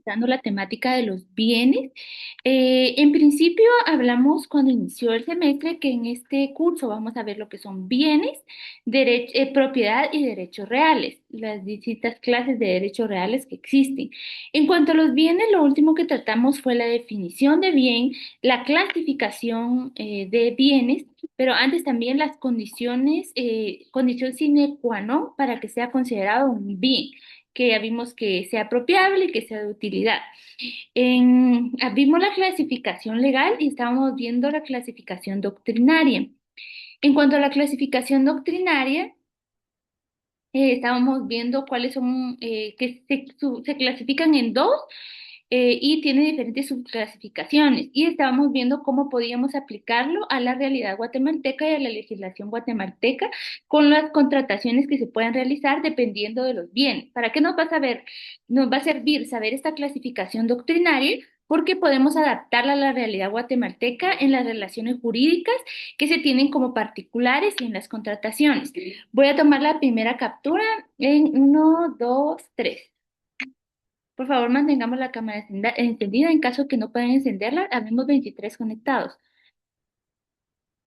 Dando la temática de los bienes. En principio hablamos cuando inició el semestre que en este curso vamos a ver lo que son bienes, propiedad y derechos reales, las distintas clases de derechos reales que existen. En cuanto a los bienes, lo último que tratamos fue la definición de bien, la clasificación de bienes, pero antes también las condiciones, condición sine qua non para que sea considerado un bien que ya vimos que sea apropiable y que sea de utilidad. Vimos la clasificación legal y estábamos viendo la clasificación doctrinaria. En cuanto a la clasificación doctrinaria, estábamos viendo cuáles son, que se clasifican en dos y tiene diferentes subclasificaciones. Y estábamos viendo cómo podíamos aplicarlo a la realidad guatemalteca y a la legislación guatemalteca con las contrataciones que se pueden realizar dependiendo de los bienes. ¿Para qué nos va a saber? Nos va a servir saber esta clasificación doctrinaria porque podemos adaptarla a la realidad guatemalteca en las relaciones jurídicas que se tienen como particulares y en las contrataciones. Voy a tomar la primera captura en uno, dos, tres. Por favor, mantengamos la cámara encendida. En caso que no puedan encenderla, habemos 23 conectados.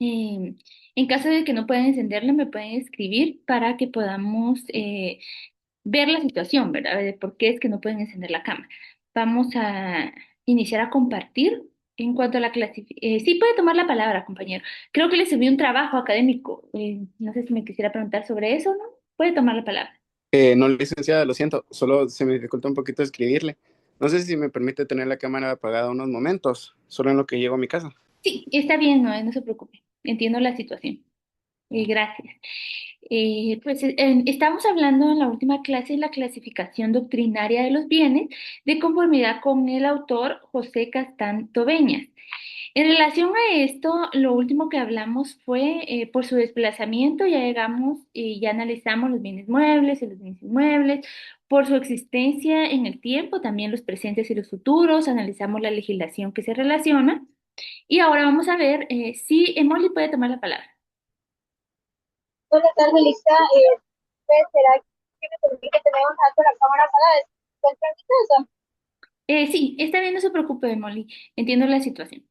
Eh, en caso de que no puedan encenderla, me pueden escribir para que podamos ver la situación, ¿verdad? De por qué es que no pueden encender la cámara. Vamos a iniciar a compartir. En cuanto a la clasificación, sí puede tomar la palabra, compañero. Creo que le envió un trabajo académico. No sé si me quisiera preguntar sobre eso, ¿no? Puede tomar la palabra. No, licenciada, lo siento, solo se me dificulta un poquito escribirle. No sé si me permite tener la cámara apagada unos momentos, solo en lo que llego a mi casa. Sí, está bien, no, no se preocupe. Entiendo la situación. Gracias. Estamos hablando en la última clase de la clasificación doctrinaria de los bienes de conformidad con el autor José Castán Tobeñas. En relación a esto, lo último que hablamos fue por su desplazamiento, ya llegamos y ya analizamos los bienes muebles y los bienes inmuebles, por su existencia en el tiempo, también los presentes y los futuros, analizamos la legislación que se relaciona y ahora vamos a ver si Emily puede tomar la palabra. Buenas tardes, Lisa. ¿Será que me permite tener un rato la cámara apagada? ¿Se encuentra en mi casa? Sí, está bien, no se preocupe, Molly. Entiendo la situación.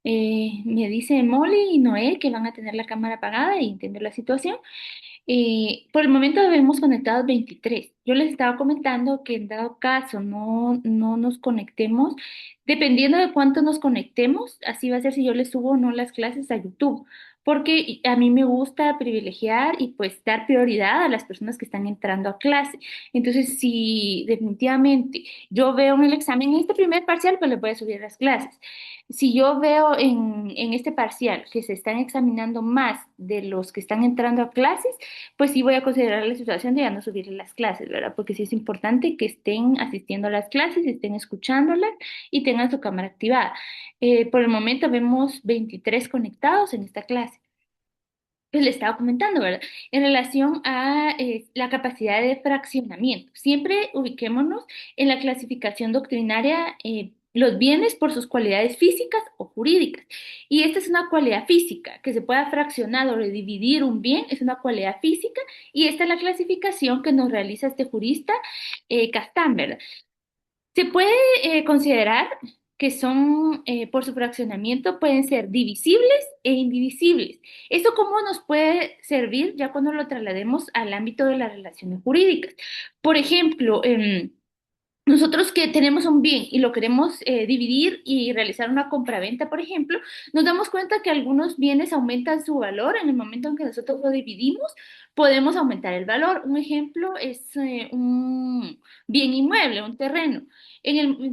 Me dice Molly y Noé que van a tener la cámara apagada y entiendo la situación. Por el momento debemos conectados 23. Yo les estaba comentando que en dado caso no nos conectemos, dependiendo de cuánto nos conectemos, así va a ser si yo les subo o no las clases a YouTube. Porque a mí me gusta privilegiar y pues dar prioridad a las personas que están entrando a clase. Entonces, si definitivamente yo veo en el examen, en este primer parcial, pues les voy a subir las clases. Si yo veo en este parcial que se están examinando más de los que están entrando a clases, pues sí voy a considerar la situación de ya no subir las clases, ¿verdad? Porque sí es importante que estén asistiendo a las clases, estén escuchándolas y tengan su cámara activada. Por el momento vemos 23 conectados en esta clase. Pues le estaba comentando, ¿verdad? En relación a la capacidad de fraccionamiento. Siempre ubiquémonos en la clasificación doctrinaria, los bienes por sus cualidades físicas o jurídicas. Y esta es una cualidad física, que se pueda fraccionar o dividir un bien, es una cualidad física, y esta es la clasificación que nos realiza este jurista Castán, ¿verdad? Se puede considerar que son, por su fraccionamiento, pueden ser divisibles e indivisibles. ¿Esto cómo nos puede servir ya cuando lo traslademos al ámbito de las relaciones jurídicas? Por ejemplo, nosotros que tenemos un bien y lo queremos dividir y realizar una compraventa, por ejemplo, nos damos cuenta que algunos bienes aumentan su valor en el momento en que nosotros lo dividimos, podemos aumentar el valor. Un ejemplo es un bien inmueble, un terreno.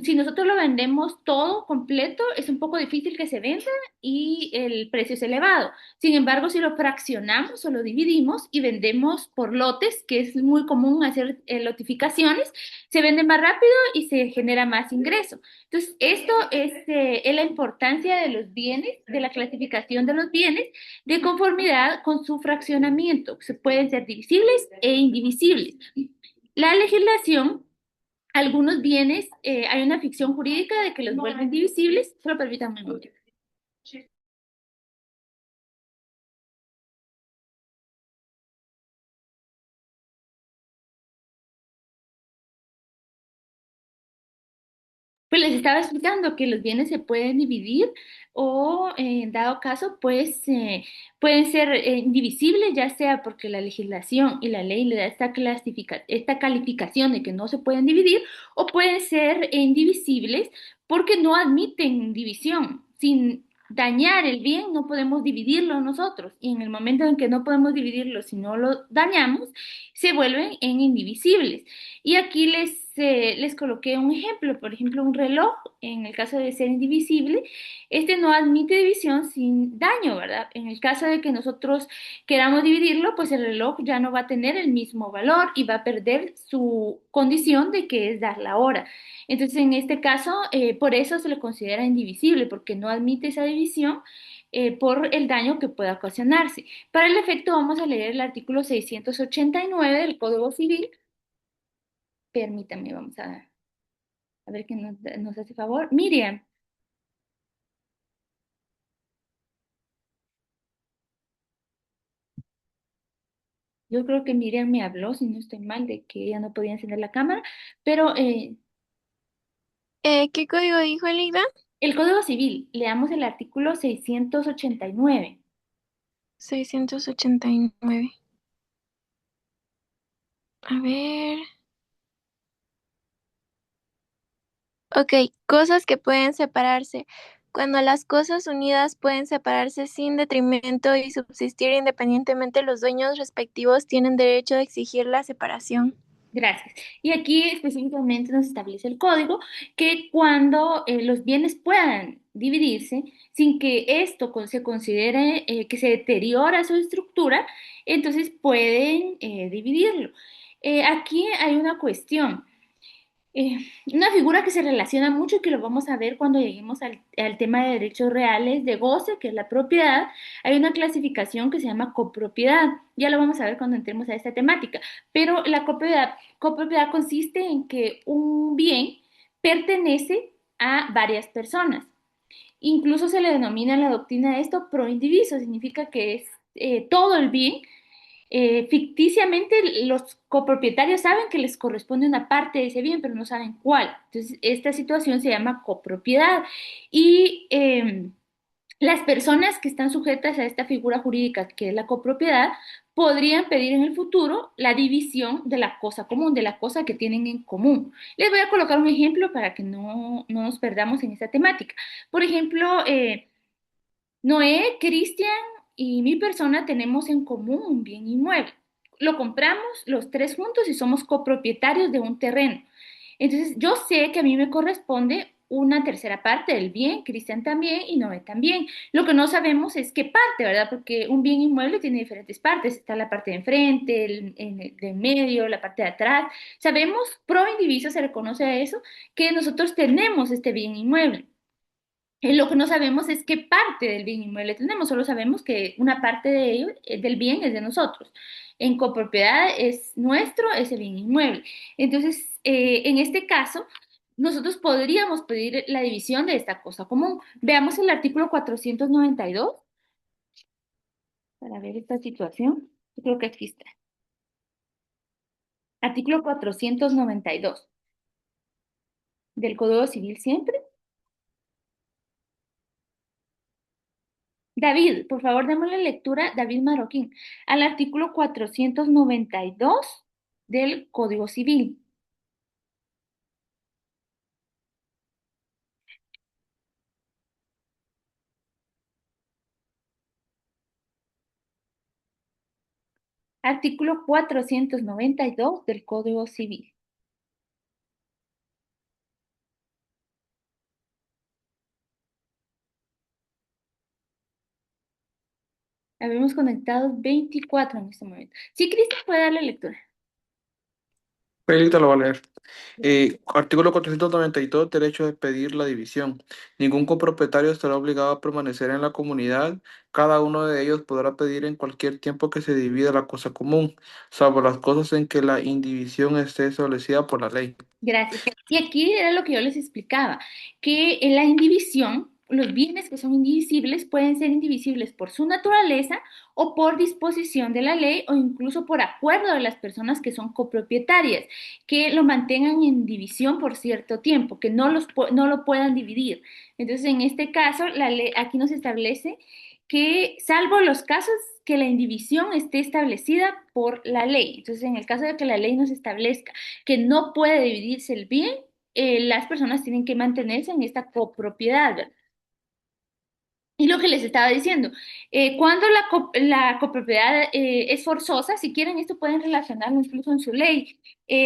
Si nosotros lo vendemos todo completo, es un poco difícil que se venda y el precio es elevado. Sin embargo, si lo fraccionamos o lo dividimos y vendemos por lotes, que es muy común hacer lotificaciones, se vende más rápido y se genera más ingreso. Entonces, esto es la importancia de los bienes, de la clasificación de los bienes, de conformidad con su fraccionamiento. Se pueden ser divisibles e indivisibles. La legislación, algunos bienes, hay una ficción jurídica de que los vuelven divisibles, solo permítanme un momento. Pues les estaba explicando que los bienes se pueden dividir o, en dado caso, pues pueden ser indivisibles, ya sea porque la legislación y la ley le da esta calificación de que no se pueden dividir, o pueden ser indivisibles porque no admiten división. Sin dañar el bien, no podemos dividirlo nosotros. Y en el momento en que no podemos dividirlo, si no lo dañamos, se vuelven en indivisibles. Y aquí les coloqué un ejemplo, por ejemplo, un reloj, en el caso de ser indivisible, este no admite división sin daño, ¿verdad? En el caso de que nosotros queramos dividirlo, pues el reloj ya no va a tener el mismo valor y va a perder su condición de que es dar la hora. Entonces, en este caso, por eso se le considera indivisible, porque no admite esa división. Por el daño que pueda ocasionarse. Para el efecto vamos a leer el artículo 689 del Código Civil. Permítame, vamos a ver quién nos hace favor. Miriam, yo creo que Miriam me habló, si no estoy mal, de que ella no podía encender la cámara, pero ¿Qué código dijo Elida? el Código Civil, leamos el artículo 689. 689. A ver. Ok, cosas que pueden separarse. Cuando las cosas unidas pueden separarse sin detrimento y subsistir independientemente, los dueños respectivos tienen derecho de exigir la separación. Gracias. Y aquí específicamente nos establece el código que cuando los bienes puedan dividirse sin que esto se considere que se deteriora su estructura, entonces pueden dividirlo. Aquí hay una cuestión. Eh, una figura que se relaciona mucho y que lo vamos a ver cuando lleguemos al tema de derechos reales de goce, que es la propiedad. Hay una clasificación que se llama copropiedad. Ya lo vamos a ver cuando entremos a esta temática. Pero la copropiedad consiste en que un bien pertenece a varias personas. Incluso se le denomina en la doctrina de esto pro indiviso, significa que es todo el bien. Ficticiamente los copropietarios saben que les corresponde una parte de ese bien, pero no saben cuál. Entonces, esta situación se llama copropiedad. Y las personas que están sujetas a esta figura jurídica, que es la copropiedad, podrían pedir en el futuro la división de la cosa común, de la cosa que tienen en común. Les voy a colocar un ejemplo para que no nos perdamos en esta temática. Por ejemplo, Noé, Cristian y mi persona tenemos en común un bien inmueble. Lo compramos los tres juntos y somos copropietarios de un terreno. Entonces, yo sé que a mí me corresponde una tercera parte del bien, Cristian también y Noé también. Lo que no sabemos es qué parte, ¿verdad? Porque un bien inmueble tiene diferentes partes. Está la parte de enfrente, el de medio, la parte de atrás. Sabemos, pro indiviso se reconoce a eso, que nosotros tenemos este bien inmueble. Lo que no sabemos es qué parte del bien inmueble tenemos, solo sabemos que una parte de ello, del bien es de nosotros. En copropiedad es nuestro ese bien inmueble. Entonces, en este caso, nosotros podríamos pedir la división de esta cosa común. Veamos el artículo 492 para ver esta situación. Yo creo que aquí está. Artículo 492 del Código Civil siempre. David, por favor, démosle lectura, David Marroquín, al artículo 492 del Código Civil. Artículo 492 del Código Civil. Habemos conectados 24 en este momento. Sí, Cristian puede darle lectura. Felita lo va a leer. Artículo 492, derecho de pedir la división. Ningún copropietario estará obligado a permanecer en la comunidad. Cada uno de ellos podrá pedir en cualquier tiempo que se divida la cosa común, salvo las cosas en que la indivisión esté establecida por la ley. Gracias. Y aquí era lo que yo les explicaba, que en la indivisión los bienes que son indivisibles pueden ser indivisibles por su naturaleza o por disposición de la ley o incluso por acuerdo de las personas que son copropietarias, que lo mantengan en división por cierto tiempo, que no lo puedan dividir. Entonces, en este caso, la ley, aquí nos establece que salvo los casos que la indivisión esté establecida por la ley. Entonces, en el caso de que la ley nos establezca que no puede dividirse el bien, las personas tienen que mantenerse en esta copropiedad, ¿verdad? Y lo que les estaba diciendo, cuando la copropiedad es forzosa, si quieren esto pueden relacionarlo incluso en su ley.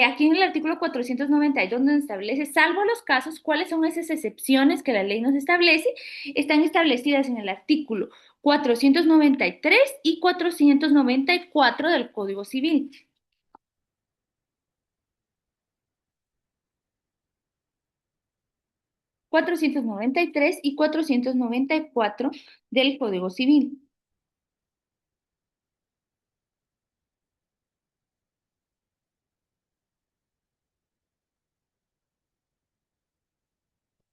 Aquí en el artículo 492 nos establece, salvo los casos, cuáles son esas excepciones que la ley nos establece, están establecidas en el artículo 493 y 494 del Código Civil. 493 y 494 del Código Civil.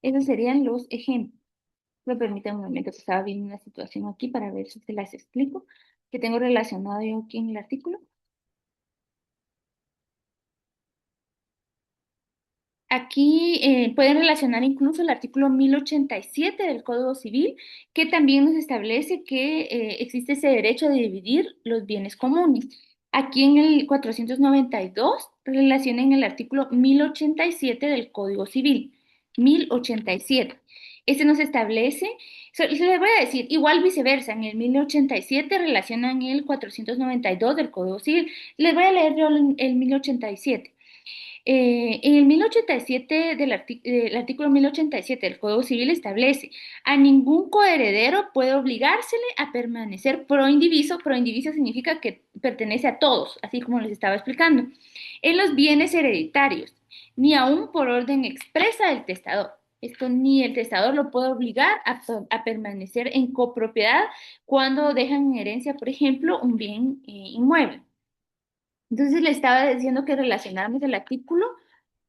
Esos serían los ejemplos. Me permiten un momento que estaba viendo una situación aquí para ver si se las explico, que tengo relacionado yo aquí en el artículo. Aquí pueden relacionar incluso el artículo 1087 del Código Civil, que también nos establece que existe ese derecho de dividir los bienes comunes. Aquí en el 492 relacionen el artículo 1087 del Código Civil. 1087. Este nos establece, les voy a decir, igual viceversa, en el 1087 relacionan el 492 del Código Civil. Les voy a leer yo el 1087. En el 1087 el artículo 1087 del Código Civil establece, a ningún coheredero puede obligársele a permanecer proindiviso. Proindiviso significa que pertenece a todos, así como les estaba explicando, en los bienes hereditarios, ni aún por orden expresa del testador. Esto ni el testador lo puede obligar a permanecer en copropiedad cuando dejan en herencia, por ejemplo, un bien inmueble. Entonces le estaba diciendo que relacionáramos el artículo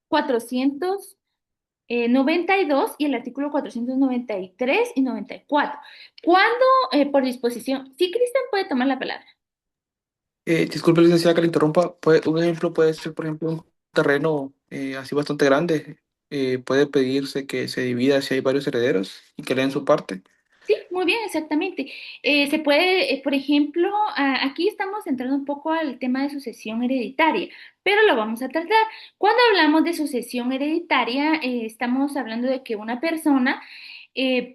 492 y el artículo 493 y 94. ¿Cuándo por disposición? Sí, Cristian puede tomar la palabra. Disculpe, licenciada, que le interrumpa. Un ejemplo puede ser, por ejemplo, un terreno así bastante grande. Puede pedirse que se divida si hay varios herederos y que le den su parte. Sí, muy bien, exactamente. Se puede, por ejemplo, aquí estamos entrando un poco al tema de sucesión hereditaria, pero lo vamos a tratar. Cuando hablamos de sucesión hereditaria, estamos hablando de que una persona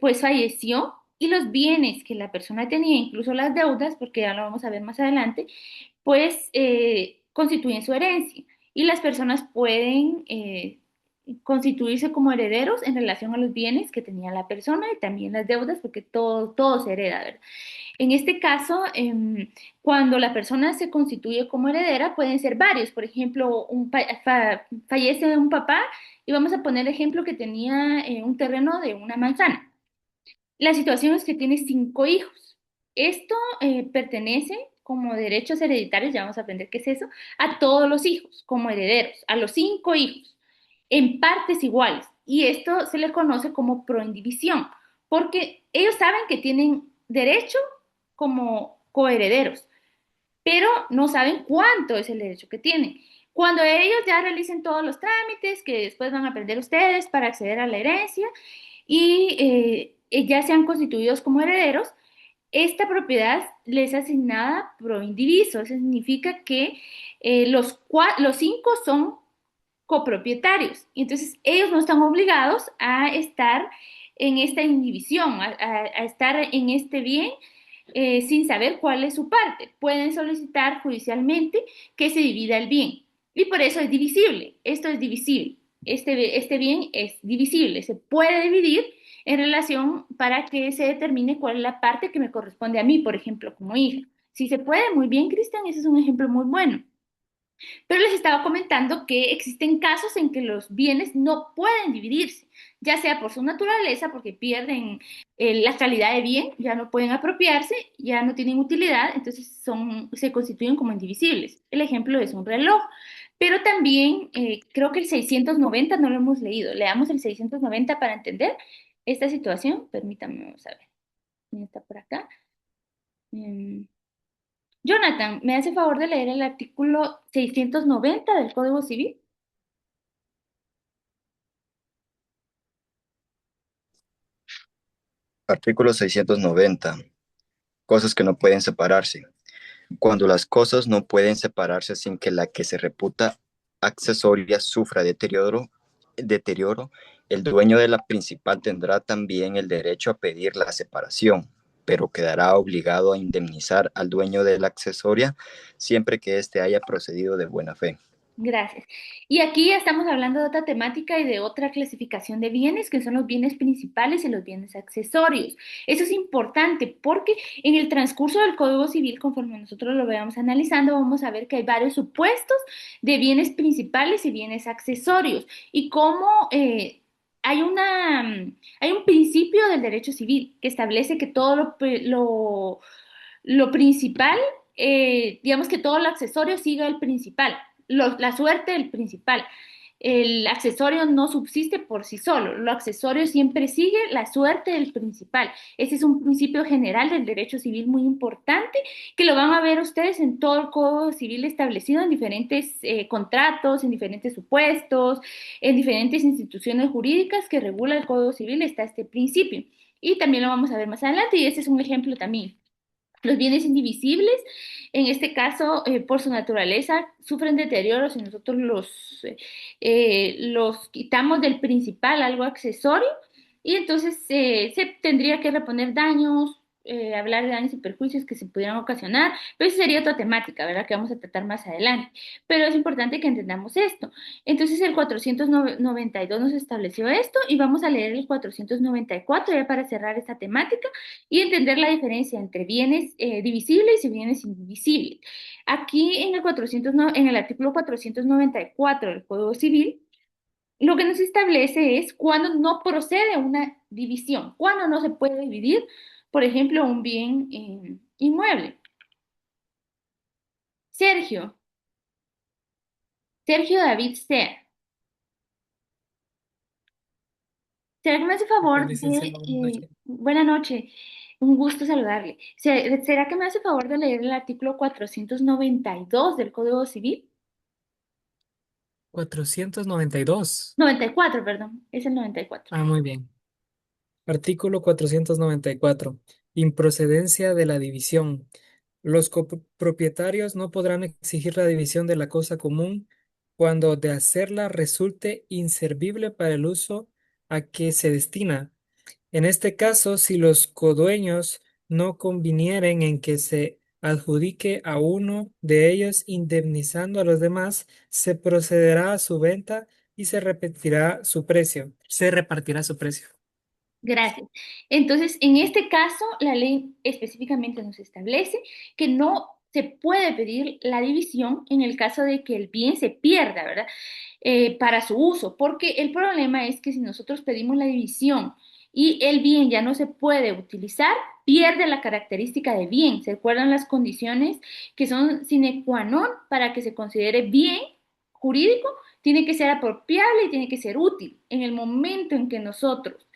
pues falleció y los bienes que la persona tenía, incluso las deudas, porque ya lo vamos a ver más adelante, pues constituyen su herencia y las personas pueden constituirse como herederos en relación a los bienes que tenía la persona y también las deudas, porque todo se hereda, ¿verdad? En este caso, cuando la persona se constituye como heredera, pueden ser varios. Por ejemplo, fallece un papá y vamos a poner el ejemplo que tenía un terreno de una manzana. La situación es que tiene 5 hijos. Esto pertenece como derechos hereditarios, ya vamos a aprender qué es eso, a todos los hijos como herederos, a los 5 hijos, en partes iguales. Y esto se le conoce como proindivisión, porque ellos saben que tienen derecho como coherederos, pero no saben cuánto es el derecho que tienen. Cuando ellos ya realicen todos los trámites que después van a aprender ustedes para acceder a la herencia y ya sean constituidos como herederos, esta propiedad les es asignada pro indiviso. Eso significa que los 5 son copropietarios. Y entonces ellos no están obligados a estar en esta indivisión, a estar en este bien sin saber cuál es su parte. Pueden solicitar judicialmente que se divida el bien. Y por eso es divisible. Esto es divisible. Este bien es divisible. Se puede dividir en relación para que se determine cuál es la parte que me corresponde a mí, por ejemplo, como hija. Si se puede, muy bien, Cristian, ese es un ejemplo muy bueno. Pero les estaba comentando que existen casos en que los bienes no pueden dividirse, ya sea por su naturaleza, porque pierden la calidad de bien, ya no pueden apropiarse, ya no tienen utilidad, entonces se constituyen como indivisibles. El ejemplo es un reloj. Pero también creo que el 690 no lo hemos leído. Leamos el 690 para entender esta situación, permítame, vamos a ver, ¿quién está por acá? Em, Jonathan, ¿me hace favor de leer el artículo 690 del Código Civil? Artículo 690. Cosas que no pueden separarse. Cuando las cosas no pueden separarse sin que la que se reputa accesoria sufra deterioro, el dueño de la principal tendrá también el derecho a pedir la separación, pero quedará obligado a indemnizar al dueño de la accesoria siempre que éste haya procedido de buena fe. Gracias. Y aquí ya estamos hablando de otra temática y de otra clasificación de bienes, que son los bienes principales y los bienes accesorios. Eso es importante porque en el transcurso del Código Civil, conforme nosotros lo vayamos analizando, vamos a ver que hay varios supuestos de bienes principales y bienes accesorios y cómo hay un principio del derecho civil que establece que todo lo principal, digamos que todo lo accesorio siga el principal, la suerte del principal. El accesorio no subsiste por sí solo, lo accesorio siempre sigue la suerte del principal. Ese es un principio general del derecho civil muy importante que lo van a ver ustedes en todo el Código Civil establecido en diferentes contratos, en diferentes supuestos, en diferentes instituciones jurídicas que regula el Código Civil está este principio. Y también lo vamos a ver más adelante y ese es un ejemplo también. Los bienes indivisibles, en este caso, por su naturaleza, sufren deterioro si nosotros los quitamos del principal, algo accesorio, y entonces se tendría que reponer daños, hablar de daños y perjuicios que se pudieran ocasionar, pero esa sería otra temática, ¿verdad? Que vamos a tratar más adelante. Pero es importante que entendamos esto. Entonces, el 492 nos estableció esto y vamos a leer el 494 ya para cerrar esta temática y entender la diferencia entre bienes divisibles y bienes indivisibles. Aquí en en el artículo 494 del Código Civil, lo que nos establece es cuándo no procede una división, cuándo no se puede dividir, por ejemplo, un bien inmueble. Sergio, Sergio David Sea. ¿Será que me hace favor Licenciado, de... buenas noches. buena noche, un gusto saludarle. ¿Será que me hace favor de leer el artículo 492 del Código Civil? 492. 94, perdón, es el 94. Ah, muy bien. Artículo 494. Improcedencia de la división. Los copropietarios no podrán exigir la división de la cosa común cuando de hacerla resulte inservible para el uso a que se destina. En este caso, si los codueños no convinieren en que se adjudique a uno de ellos indemnizando a los demás, se procederá a su venta y se repetirá su precio. Se repartirá su precio. Gracias. Entonces, en este caso, la ley específicamente nos establece que no se puede pedir la división en el caso de que el bien se pierda, ¿verdad? Para su uso, porque el problema es que si nosotros pedimos la división y el bien ya no se puede utilizar, pierde la característica de bien. ¿Se acuerdan las condiciones que son sine qua non para que se considere bien jurídico? Tiene que ser apropiable y tiene que ser útil. En el momento en que nosotros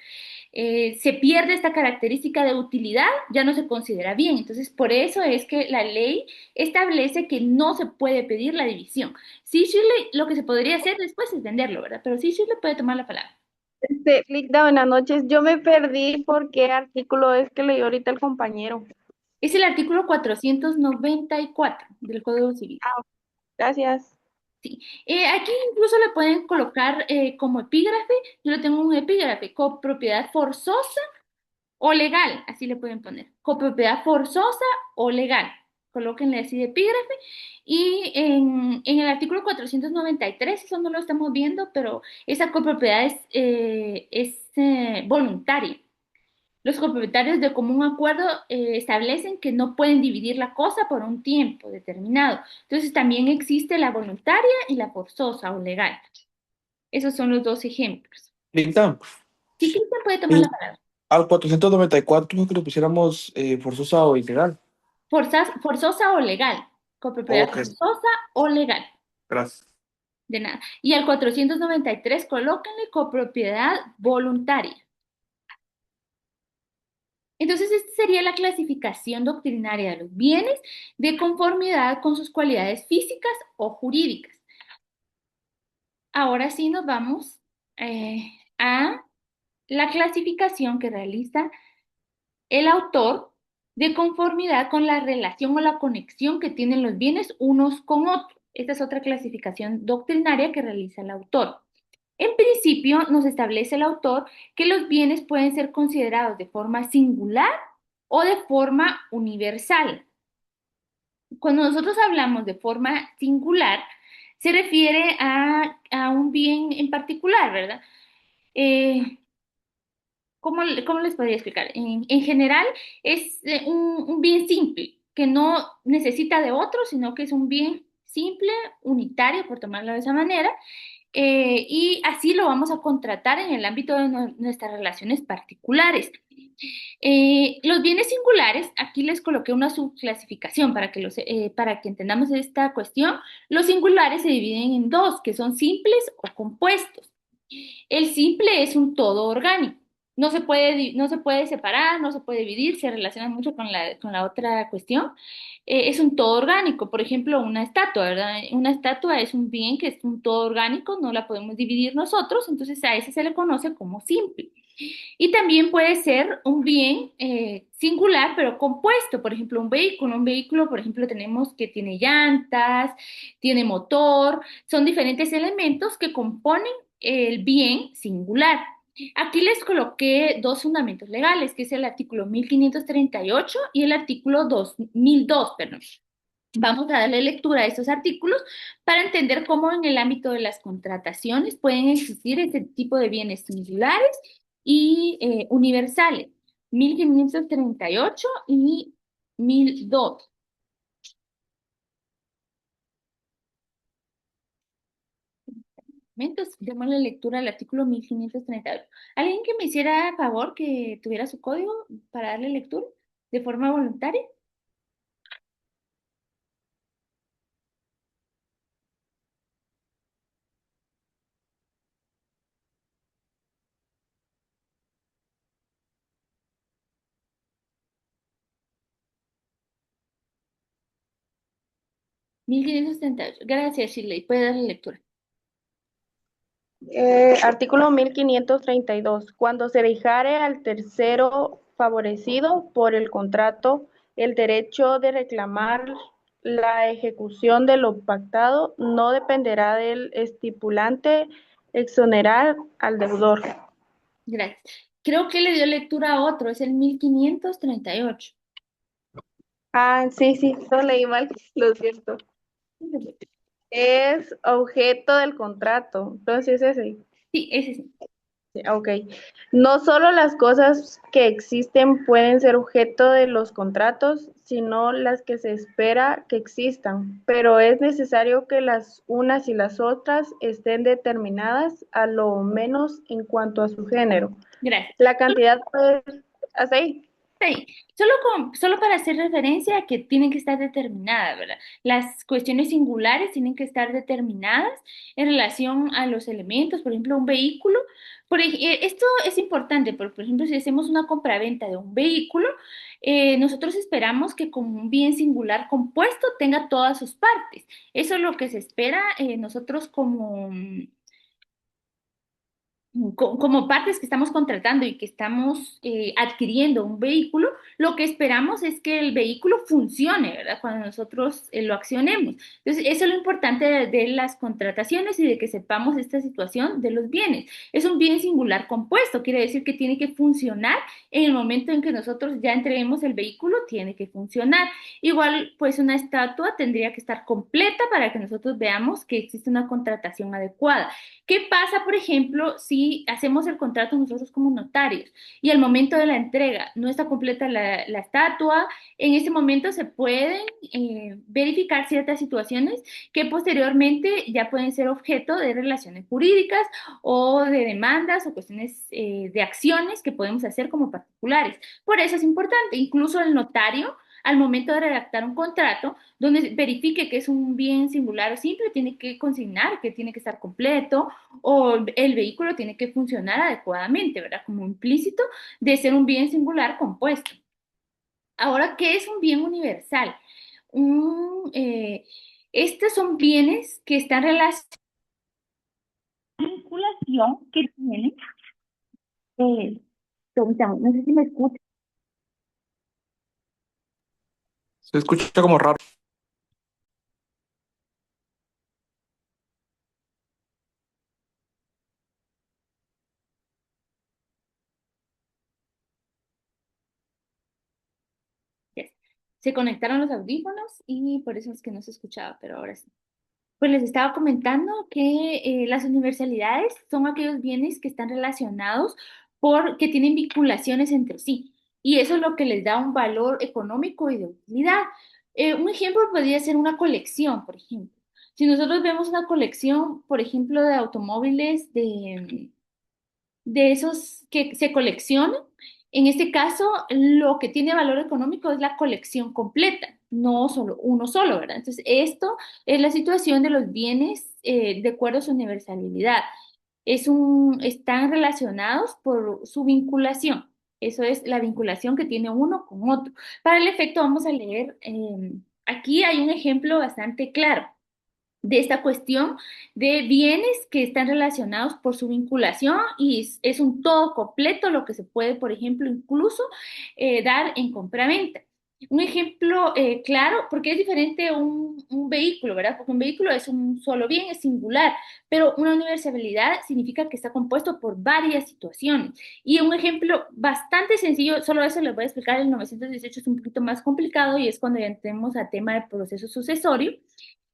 se pierde esta característica de utilidad, ya no se considera bien. Entonces, por eso es que la ley establece que no se puede pedir la división. Sí, Shirley, lo que se podría hacer después es venderlo, ¿verdad? Pero sí, Shirley puede tomar la palabra. Linda, buenas noches. Yo me perdí por qué artículo es que leyó ahorita el compañero. Es el artículo 494 del Código Civil. Gracias. Sí. Aquí incluso le pueden colocar como epígrafe, yo le tengo un epígrafe, copropiedad forzosa o legal, así le pueden poner. Copropiedad forzosa o legal. Colóquenle así de epígrafe. Y en el artículo 493, eso no lo estamos viendo, pero esa copropiedad es voluntaria. Los copropietarios de común acuerdo establecen que no pueden dividir la cosa por un tiempo determinado. Entonces también existe la voluntaria y la forzosa o legal. Esos son los dos ejemplos. Linda, Sí, Cristian puede tomar la palabra. al 494 que le pusiéramos forzosa o ilegal. Forzosa o legal. Copropiedad Ok, forzosa o legal. gracias. De nada. Y al 493 colóquenle copropiedad voluntaria. Entonces, esta sería la clasificación doctrinaria de los bienes de conformidad con sus cualidades físicas o jurídicas. Ahora sí nos vamos a la clasificación que realiza el autor de conformidad con la relación o la conexión que tienen los bienes unos con otros. Esta es otra clasificación doctrinaria que realiza el autor. En principio, nos establece el autor que los bienes pueden ser considerados de forma singular o de forma universal. Cuando nosotros hablamos de forma singular, se refiere a un bien en particular, ¿verdad? Eh, ¿Cómo les podría explicar? En general, es un bien simple, que no necesita de otro, sino que es un bien simple, unitario, por tomarlo de esa manera, y así lo vamos a contratar en el ámbito de nuestras relaciones particulares. Los bienes singulares, aquí les coloqué una subclasificación para que entendamos esta cuestión. Los singulares se dividen en dos, que son simples o compuestos. El simple es un todo orgánico. No se puede separar, no se puede dividir, se relaciona mucho con la otra cuestión. Es un todo orgánico, por ejemplo, una estatua, ¿verdad? Una estatua es un bien que es un todo orgánico, no la podemos dividir nosotros, entonces a ese se le conoce como simple. Y también puede ser un bien singular, pero compuesto. Por ejemplo, un vehículo. Un vehículo, por ejemplo, tenemos que tiene llantas, tiene motor. Son diferentes elementos que componen el bien singular. Aquí les coloqué dos fundamentos legales, que es el artículo 1538 y el artículo 2002, perdón. Vamos a darle lectura a estos artículos para entender cómo en el ámbito de las contrataciones pueden existir este tipo de bienes singulares y universales, 1538 y 1002. Entonces, démosle lectura al artículo 1538. ¿Alguien que me hiciera favor que tuviera su código para darle lectura de forma voluntaria? 1538. Gracias, Shirley. Puede darle lectura. Artículo 1532. Cuando se dejare al tercero favorecido por el contrato el derecho de reclamar la ejecución de lo pactado, no dependerá del estipulante exonerar al deudor. Gracias. Creo que le dio lectura a otro, es el 1538. Ah, sí, lo leí mal, lo siento. Es objeto del contrato, entonces ese. Sí, ese sí. Ok. No solo las cosas que existen pueden ser objeto de los contratos, sino las que se espera que existan, pero es necesario que las unas y las otras estén determinadas a lo menos en cuanto a su género. Gracias. La cantidad puede... ¿Hasta ahí? Sí, solo para hacer referencia a que tienen que estar determinadas, ¿verdad? Las cuestiones singulares tienen que estar determinadas en relación a los elementos, por ejemplo, un vehículo. Esto es importante, porque, por ejemplo, si hacemos una compraventa de un vehículo, nosotros esperamos que como un bien singular compuesto tenga todas sus partes. Eso es lo que se espera nosotros como partes que estamos contratando y que estamos adquiriendo un vehículo, lo que esperamos es que el vehículo funcione, ¿verdad? Cuando nosotros lo accionemos. Entonces, eso es lo importante de las contrataciones y de que sepamos esta situación de los bienes. Es un bien singular compuesto, quiere decir que tiene que funcionar en el momento en que nosotros ya entreguemos el vehículo, tiene que funcionar. Igual, pues una estatua tendría que estar completa para que nosotros veamos que existe una contratación adecuada. ¿Qué pasa, por ejemplo, si hacemos el contrato nosotros como notarios y al momento de la entrega no está completa la estatua? En ese momento se pueden verificar ciertas situaciones que posteriormente ya pueden ser objeto de relaciones jurídicas o de demandas o cuestiones de acciones que podemos hacer como particulares. Por eso es importante, incluso el notario al momento de redactar un contrato, donde verifique que es un bien singular o simple, tiene que consignar que tiene que estar completo o el vehículo tiene que funcionar adecuadamente, ¿verdad? Como implícito de ser un bien singular compuesto. Ahora, ¿qué es un bien universal? Un, estos son bienes que están relacionados a la vinculación que tienen. Permítame, no sé si me escucha. Se escucha como raro. Yes. Se conectaron los audífonos y por eso es que no se escuchaba, pero ahora sí. Pues les estaba comentando que las universalidades son aquellos bienes que están relacionados que tienen vinculaciones entre sí. Y eso es lo que les da un valor económico y de utilidad. Un ejemplo podría ser una colección, por ejemplo. Si nosotros vemos una colección, por ejemplo, de automóviles de esos que se coleccionan. En este caso, lo que tiene valor económico es la colección completa, no solo uno solo, ¿verdad? Entonces, esto es la situación de los bienes de acuerdo a su universalidad. Están relacionados por su vinculación. Eso es la vinculación que tiene uno con otro. Para el efecto, vamos a leer, aquí hay un ejemplo bastante claro de esta cuestión de bienes que están relacionados por su vinculación y es un todo completo lo que se puede, por ejemplo, incluso dar en compraventa. Un ejemplo claro, porque es diferente un vehículo, ¿verdad? Porque un vehículo es un solo bien, es singular, pero una universalidad significa que está compuesto por varias situaciones. Y un ejemplo bastante sencillo, solo eso les voy a explicar, el 918 es un poquito más complicado y es cuando ya entremos a tema de proceso sucesorio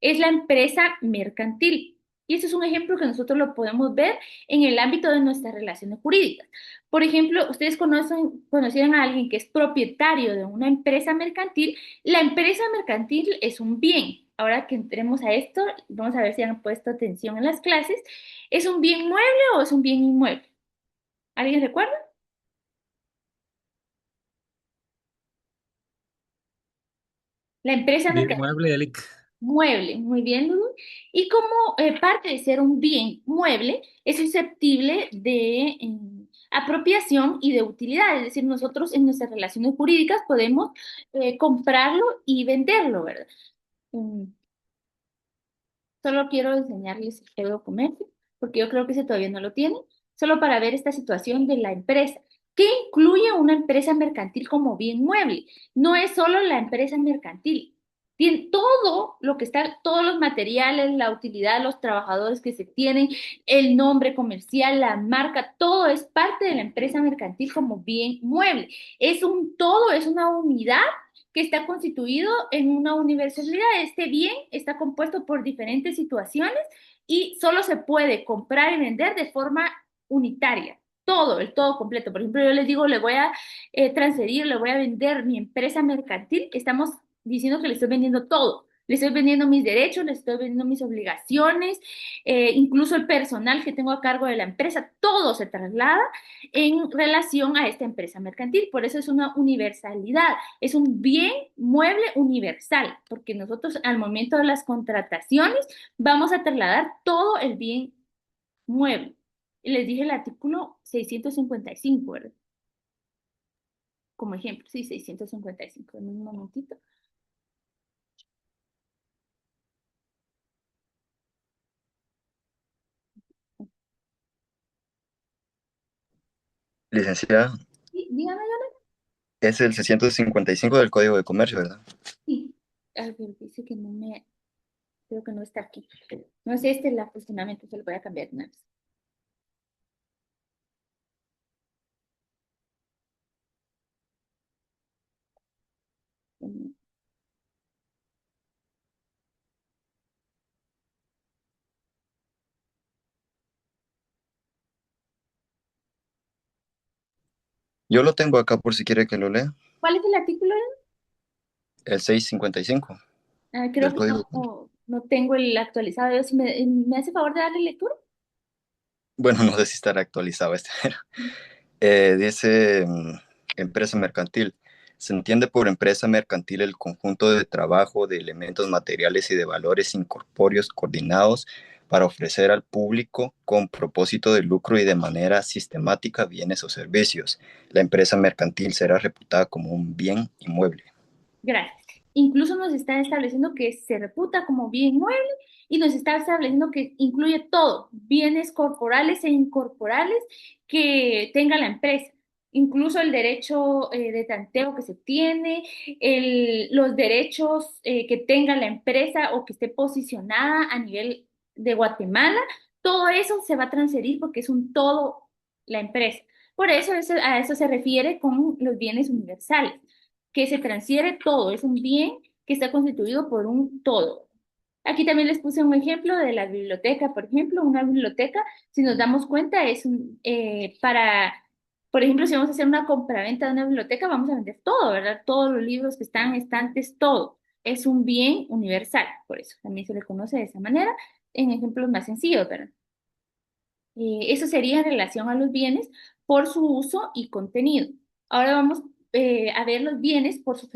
es la empresa mercantil. Y ese es un ejemplo que nosotros lo podemos ver en el ámbito de nuestras relaciones jurídicas. Por ejemplo, ustedes conocieron a alguien que es propietario de una empresa mercantil. La empresa mercantil es un bien. Ahora que entremos a esto, vamos a ver si han puesto atención en las clases. ¿Es un bien mueble o es un bien inmueble? ¿Alguien recuerda? La empresa Bien mercantil. mueble, Eric. Mueble, muy bien, Lulu. Y como parte de ser un bien mueble, es susceptible de apropiación y de utilidad. Es decir, nosotros en nuestras relaciones jurídicas podemos comprarlo y venderlo, ¿verdad? Mm, Solo quiero enseñarles el código de comercio, porque yo creo que ese todavía no lo tienen, solo para ver esta situación de la empresa. ¿Qué incluye una empresa mercantil como bien mueble? No es solo la empresa mercantil, tiene todo lo que está, todos los materiales, la utilidad, los trabajadores que se tienen, el nombre comercial, la marca, todo es parte de la empresa mercantil como bien mueble. Es un todo, es una unidad que está constituido en una universalidad. Este bien está compuesto por diferentes situaciones y solo se puede comprar y vender de forma unitaria. Todo, el todo completo. Por ejemplo, yo les digo, le voy a transferir, le voy a vender mi empresa mercantil. Estamos diciendo que le estoy vendiendo todo. Le estoy vendiendo mis derechos, le estoy vendiendo mis obligaciones, incluso el personal que tengo a cargo de la empresa, todo se traslada en relación a esta empresa mercantil. Por eso es una universalidad, es un bien mueble universal, porque nosotros al momento de las contrataciones vamos a trasladar todo el bien mueble. Y les dije el artículo 655, ¿verdad? Como ejemplo, sí, 655. En un momentito. Licenciada, Sí, dígame, Yolanda. es el 655 del Código de Comercio, ¿verdad? Sí. A ver, dice que no me, creo que no está aquí. No sé, este es el funcionamiento, se lo voy a cambiar una vez. Yo lo tengo acá por si quiere que lo lea. ¿Cuál es el artículo? El 655 Creo del que Código de Comercio. no tengo el actualizado. Si me hace favor de darle lectura. Bueno, no sé si estará actualizado este, pero dice empresa mercantil. Se entiende por empresa mercantil el conjunto de trabajo, de elementos materiales y de valores incorpóreos coordinados para ofrecer al público con propósito de lucro y de manera sistemática bienes o servicios. La empresa mercantil será reputada como un bien inmueble. Gracias. Incluso nos está estableciendo que se reputa como bien inmueble y nos está estableciendo que incluye todo, bienes corporales e incorporales que tenga la empresa. Incluso el derecho de tanteo que se tiene, los derechos que tenga la empresa o que esté posicionada a nivel de Guatemala, todo eso se va a transferir porque es un todo la empresa. Por eso a eso se refiere con los bienes universales, que se transfiere todo, es un bien que está constituido por un todo. Aquí también les puse un ejemplo de la biblioteca, por ejemplo, una biblioteca, si nos damos cuenta, es por ejemplo, si vamos a hacer una compraventa de una biblioteca, vamos a vender todo, ¿verdad? Todos los libros que están en estantes, todo. Es un bien universal, por eso también se le conoce de esa manera, en ejemplos más sencillos, ¿verdad? Eso sería en relación a los bienes por su uso y contenido. Ahora vamos a ver los bienes por su